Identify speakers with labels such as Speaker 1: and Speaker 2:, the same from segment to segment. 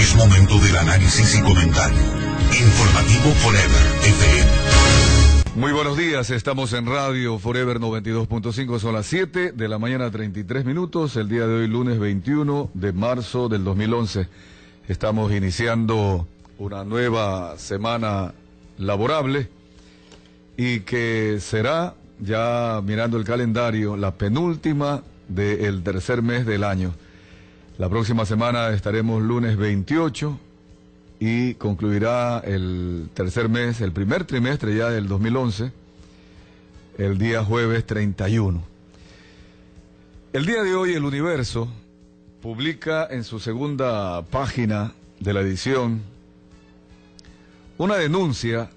Speaker 1: Es momento del análisis y comentario. Informativo Forever FM.
Speaker 2: Muy buenos días, estamos en Radio Forever 92.5, son las 7 de la mañana 33 minutos, el día de hoy lunes 21 de marzo del 2011. Estamos iniciando una nueva semana laborable y que será, ya mirando el calendario, la penúltima del tercer mes del año. La próxima semana estaremos lunes 28 y concluirá el tercer mes, el primer trimestre ya del 2011, el día jueves 31. El día de hoy El Universo publica en su segunda página de la edición una denuncia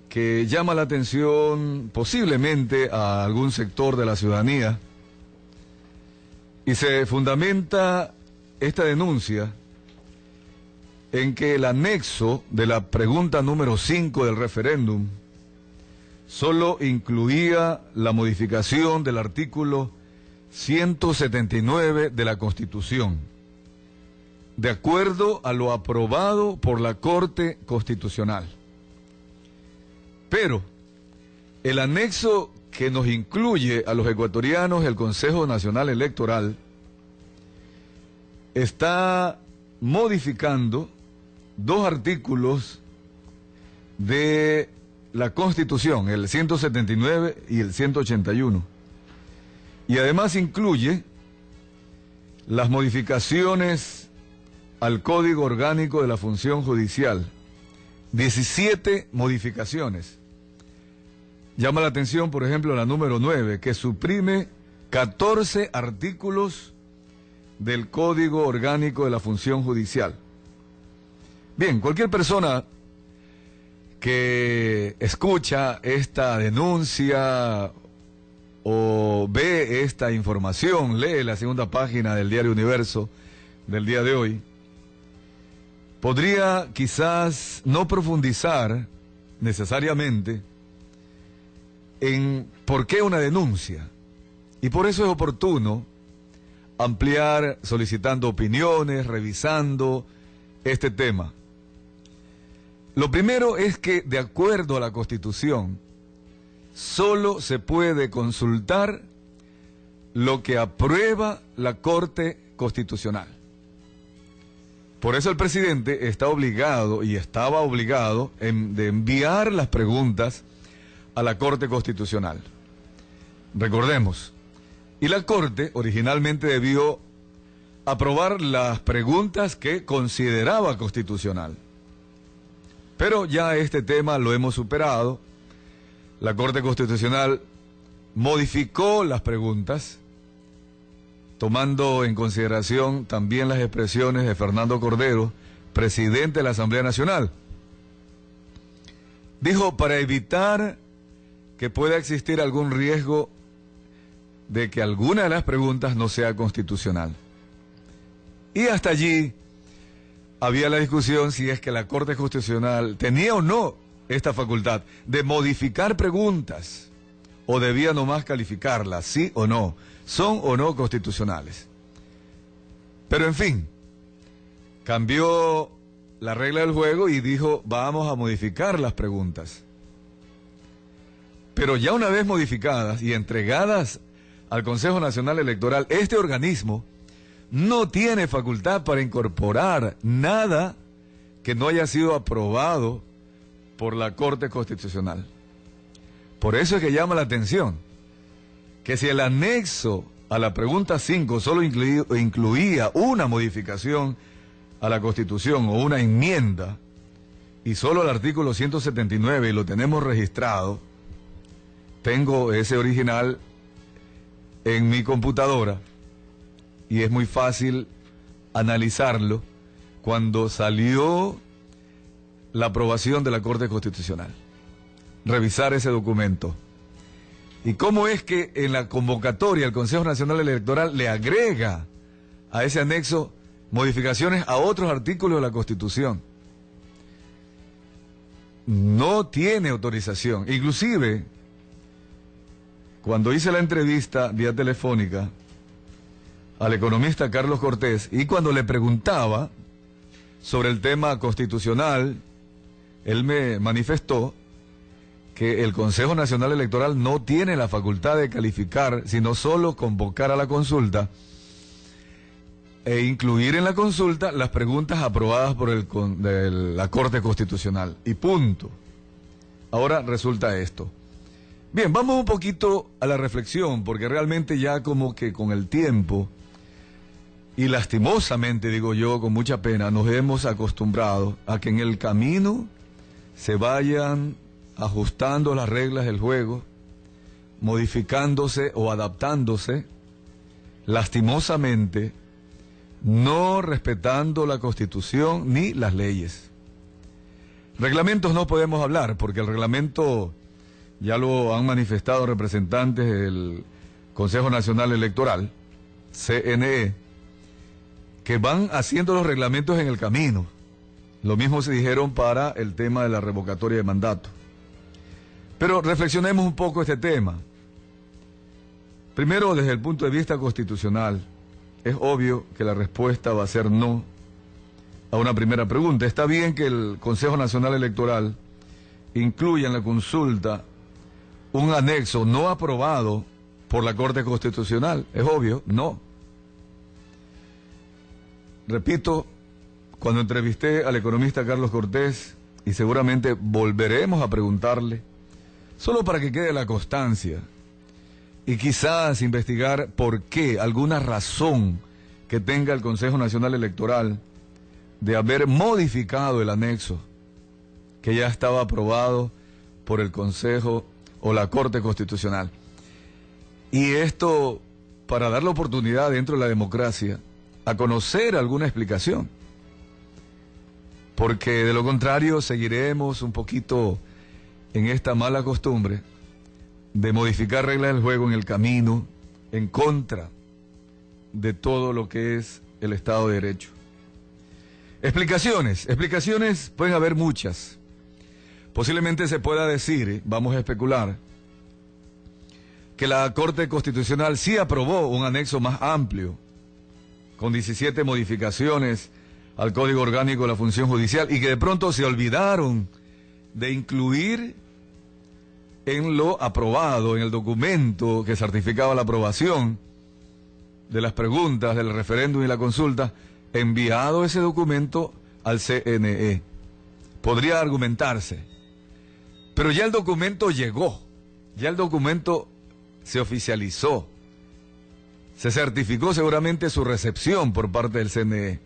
Speaker 2: que llama la atención posiblemente a algún sector de la ciudadanía y se fundamenta esta denuncia en que el anexo de la pregunta número 5 del referéndum solo incluía la modificación del artículo 179 de la Constitución, de acuerdo a lo aprobado por la Corte Constitucional. Pero el anexo que nos incluye a los ecuatorianos el Consejo Nacional Electoral está modificando dos artículos de la Constitución, el 179 y el 181. Y además incluye las modificaciones al Código Orgánico de la Función Judicial. 17 modificaciones. Llama la atención, por ejemplo, la número 9, que suprime 14 artículos del Código Orgánico de la Función Judicial. Bien, cualquier persona que escucha esta denuncia o ve esta información, lee la segunda página del diario Universo del día de hoy, podría quizás no profundizar necesariamente en por qué una denuncia. Y por eso es oportuno ampliar solicitando opiniones, revisando este tema. Lo primero es que, de acuerdo a la Constitución, solo se puede consultar lo que aprueba la Corte Constitucional. Por eso el presidente está obligado, y estaba obligado, de enviar las preguntas a la Corte Constitucional. Recordemos, y la Corte originalmente debió aprobar las preguntas que consideraba constitucional. Pero ya este tema lo hemos superado. La Corte Constitucional modificó las preguntas, tomando en consideración también las expresiones de Fernando Cordero, presidente de la Asamblea Nacional. Dijo, para evitar que pueda existir algún riesgo de que alguna de las preguntas no sea constitucional. Y hasta allí había la discusión si es que la Corte Constitucional tenía o no esta facultad de modificar preguntas o debía nomás calificarlas, sí o no, son o no constitucionales. Pero en fin, cambió la regla del juego y dijo, vamos a modificar las preguntas. Pero ya una vez modificadas y entregadas al Consejo Nacional Electoral, este organismo no tiene facultad para incorporar nada que no haya sido aprobado por la Corte Constitucional. Por eso es que llama la atención que si el anexo a la pregunta 5 solo incluía una modificación a la Constitución o una enmienda, y solo el artículo 179, y lo tenemos registrado, tengo ese original en mi computadora, y es muy fácil analizarlo cuando salió la aprobación de la Corte Constitucional. Revisar ese documento. ¿Y cómo es que en la convocatoria el Consejo Nacional Electoral le agrega a ese anexo modificaciones a otros artículos de la Constitución? No tiene autorización. Inclusive, cuando hice la entrevista vía telefónica al economista Carlos Cortés, y cuando le preguntaba sobre el tema constitucional, él me manifestó que el Consejo Nacional Electoral no tiene la facultad de calificar, sino solo convocar a la consulta e incluir en la consulta las preguntas aprobadas por la Corte Constitucional. Y punto. Ahora resulta esto. Bien, vamos un poquito a la reflexión, porque realmente ya como que con el tiempo, y lastimosamente digo yo, con mucha pena, nos hemos acostumbrado a que en el camino se vayan ajustando las reglas del juego, modificándose o adaptándose, lastimosamente, no respetando la Constitución ni las leyes. Reglamentos no podemos hablar, porque el reglamento ya lo han manifestado representantes del Consejo Nacional Electoral, CNE, que van haciendo los reglamentos en el camino. Lo mismo se dijeron para el tema de la revocatoria de mandato. Pero reflexionemos un poco este tema. Primero, desde el punto de vista constitucional, es obvio que la respuesta va a ser no a una primera pregunta. Está bien que el Consejo Nacional Electoral incluya en la consulta un anexo no aprobado por la Corte Constitucional. Es obvio, no. Repito, cuando entrevisté al economista Carlos Cortés, y seguramente volveremos a preguntarle, solo para que quede la constancia, y quizás investigar por qué, alguna razón que tenga el Consejo Nacional Electoral de haber modificado el anexo que ya estaba aprobado por el Consejo o la Corte Constitucional. Y esto para dar la oportunidad dentro de la democracia a conocer alguna explicación, porque de lo contrario seguiremos un poquito en esta mala costumbre de modificar reglas del juego en el camino, en contra de todo lo que es el Estado de Derecho. Explicaciones pueden haber muchas. Posiblemente se pueda decir, vamos a especular, que la Corte Constitucional sí aprobó un anexo más amplio, con 17 modificaciones al Código Orgánico de la Función Judicial, y que de pronto se olvidaron de incluir en lo aprobado, en el documento que certificaba la aprobación de las preguntas del referéndum y la consulta, enviado ese documento al CNE. Podría argumentarse, pero ya el documento llegó, ya el documento se oficializó, se certificó seguramente su recepción por parte del CNE.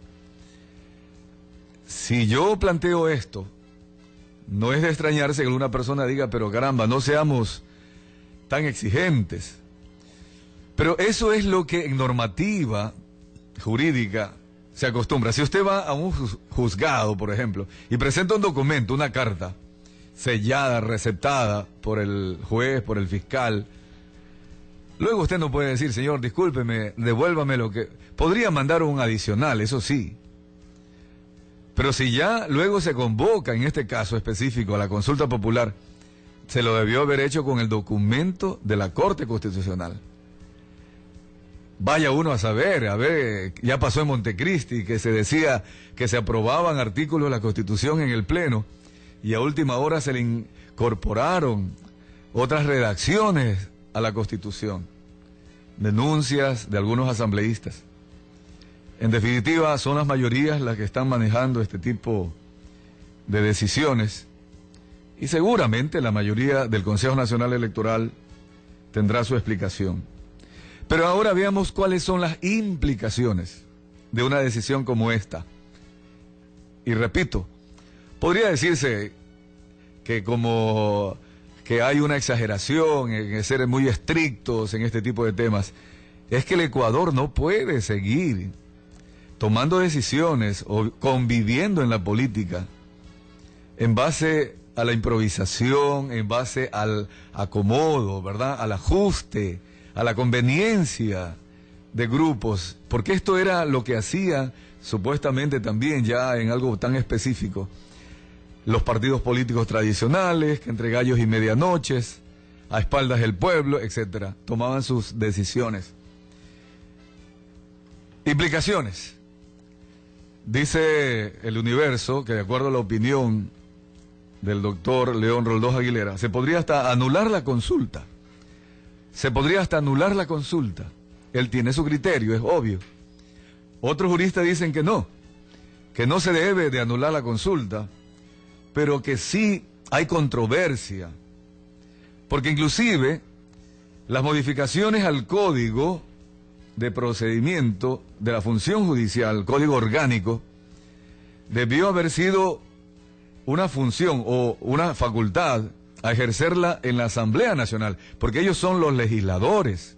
Speaker 2: Si yo planteo esto, no es de extrañarse que una persona diga, pero caramba, no seamos tan exigentes. Pero eso es lo que en normativa jurídica se acostumbra. Si usted va a un juzgado, por ejemplo, y presenta un documento, una carta, sellada, receptada por el juez, por el fiscal, luego usted no puede decir, señor, discúlpeme, devuélvame lo que... Podría mandar un adicional, eso sí. Pero si ya luego se convoca, en este caso específico, a la consulta popular, se lo debió haber hecho con el documento de la Corte Constitucional. Vaya uno a saber, ya pasó en Montecristi, que se decía que se aprobaban artículos de la Constitución en el Pleno, y a última hora se le incorporaron otras redacciones a la Constitución, denuncias de algunos asambleístas. En definitiva, son las mayorías las que están manejando este tipo de decisiones, y seguramente la mayoría del Consejo Nacional Electoral tendrá su explicación. Pero ahora veamos cuáles son las implicaciones de una decisión como esta. Y repito, podría decirse que como que hay una exageración en ser muy estrictos en este tipo de temas. Es que el Ecuador no puede seguir tomando decisiones o conviviendo en la política en base a la improvisación, en base al acomodo, ¿verdad? Al ajuste, a la conveniencia de grupos, porque esto era lo que hacía supuestamente también ya en algo tan específico los partidos políticos tradicionales, que entre gallos y medianoches, a espaldas del pueblo, etcétera, tomaban sus decisiones. Implicaciones. Dice el Universo que de acuerdo a la opinión del doctor León Roldós Aguilera, se podría hasta anular la consulta. Se podría hasta anular la consulta. Él tiene su criterio, es obvio. Otros juristas dicen que no se debe de anular la consulta, pero que sí hay controversia. Porque inclusive las modificaciones al código de procedimiento de la función judicial, código orgánico, debió haber sido una función o una facultad a ejercerla en la Asamblea Nacional, porque ellos son los legisladores.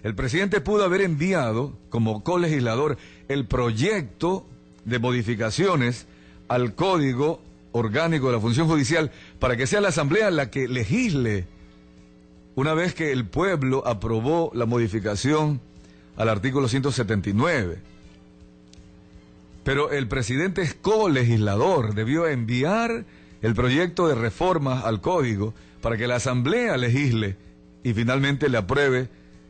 Speaker 2: El presidente pudo haber enviado como colegislador el proyecto de modificaciones al código orgánico de la función judicial para que sea la Asamblea la que legisle una vez que el pueblo aprobó la modificación al artículo 179. Pero el presidente es colegislador, debió enviar el proyecto de reformas al código para que la Asamblea legisle y finalmente le apruebe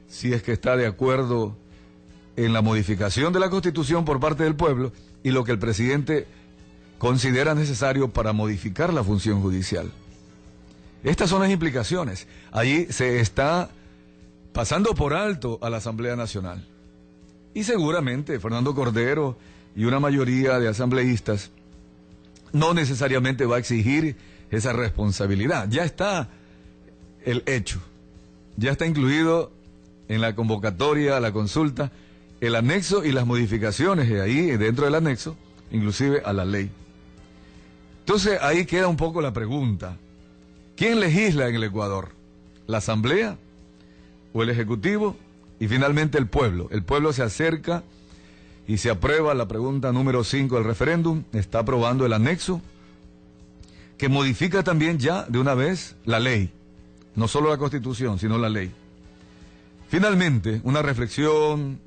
Speaker 2: si es que está de acuerdo en la modificación de la Constitución por parte del pueblo y lo que el presidente considera necesario para modificar la función judicial. Estas son las implicaciones. Allí se está pasando por alto a la Asamblea Nacional. Y seguramente Fernando Cordero y una mayoría de asambleístas no necesariamente va a exigir esa responsabilidad. Ya está el hecho. Ya está incluido en la convocatoria a la consulta el anexo y las modificaciones de ahí, dentro del anexo, inclusive a la ley. Entonces ahí queda un poco la pregunta. ¿Quién legisla en el Ecuador? ¿La Asamblea o el Ejecutivo? Y finalmente el pueblo. El pueblo se acerca y se aprueba la pregunta número 5 del referéndum. Está aprobando el anexo que modifica también ya de una vez la ley. No solo la Constitución, sino la ley. Finalmente, una reflexión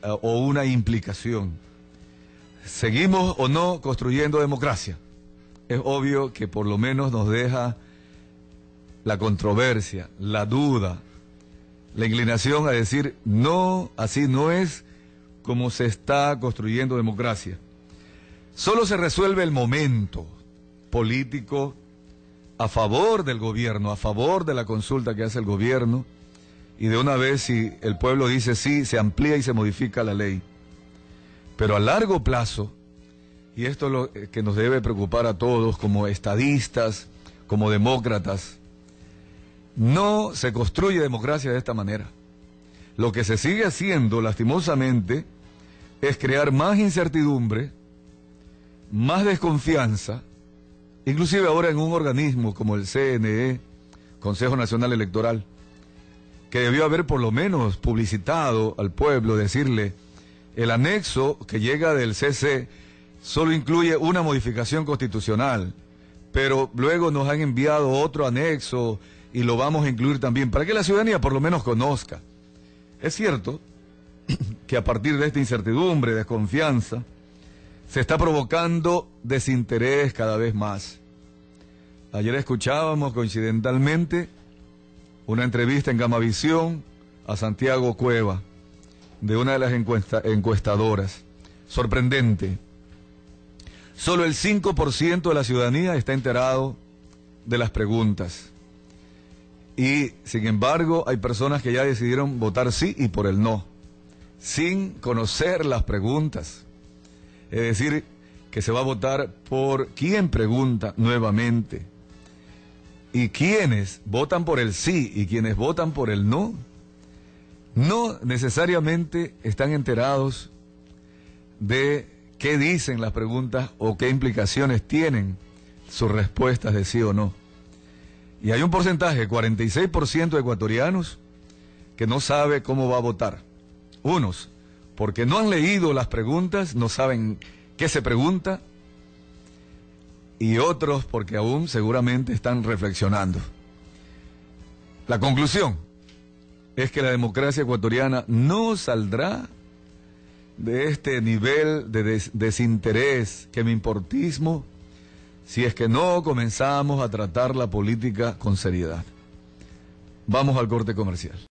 Speaker 2: o una implicación. ¿Seguimos o no construyendo democracia? Es obvio que por lo menos nos deja la controversia, la duda, la inclinación a decir, no, así no es como se está construyendo democracia. Solo se resuelve el momento político a favor del gobierno, a favor de la consulta que hace el gobierno, y de una vez si el pueblo dice sí, se amplía y se modifica la ley. Pero a largo plazo, y esto es lo que nos debe preocupar a todos como estadistas, como demócratas, no se construye democracia de esta manera. Lo que se sigue haciendo, lastimosamente, es crear más incertidumbre, más desconfianza, inclusive ahora en un organismo como el CNE, Consejo Nacional Electoral, que debió haber por lo menos publicitado al pueblo, decirle, el anexo que llega del CC solo incluye una modificación constitucional, pero luego nos han enviado otro anexo y lo vamos a incluir también, para que la ciudadanía por lo menos conozca. Es cierto que a partir de esta incertidumbre, desconfianza, se está provocando desinterés cada vez más. Ayer escuchábamos coincidentalmente una entrevista en Gamavisión a Santiago Cueva, de una de las encuestadoras. Sorprendente. Solo el 5% de la ciudadanía está enterado de las preguntas. Y, sin embargo, hay personas que ya decidieron votar sí y por el no, sin conocer las preguntas. Es decir, que se va a votar por quién pregunta nuevamente. Y quienes votan por el sí y quienes votan por el no necesariamente están enterados de qué dicen las preguntas o qué implicaciones tienen sus respuestas de sí o no. Y hay un porcentaje, 46% de ecuatorianos, que no sabe cómo va a votar. Unos, porque no han leído las preguntas, no saben qué se pregunta, y otros porque aún seguramente están reflexionando. La conclusión es que la democracia ecuatoriana no saldrá de este nivel de desinterés, que me importismo, si es que no comenzamos a tratar la política con seriedad. Vamos al corte comercial.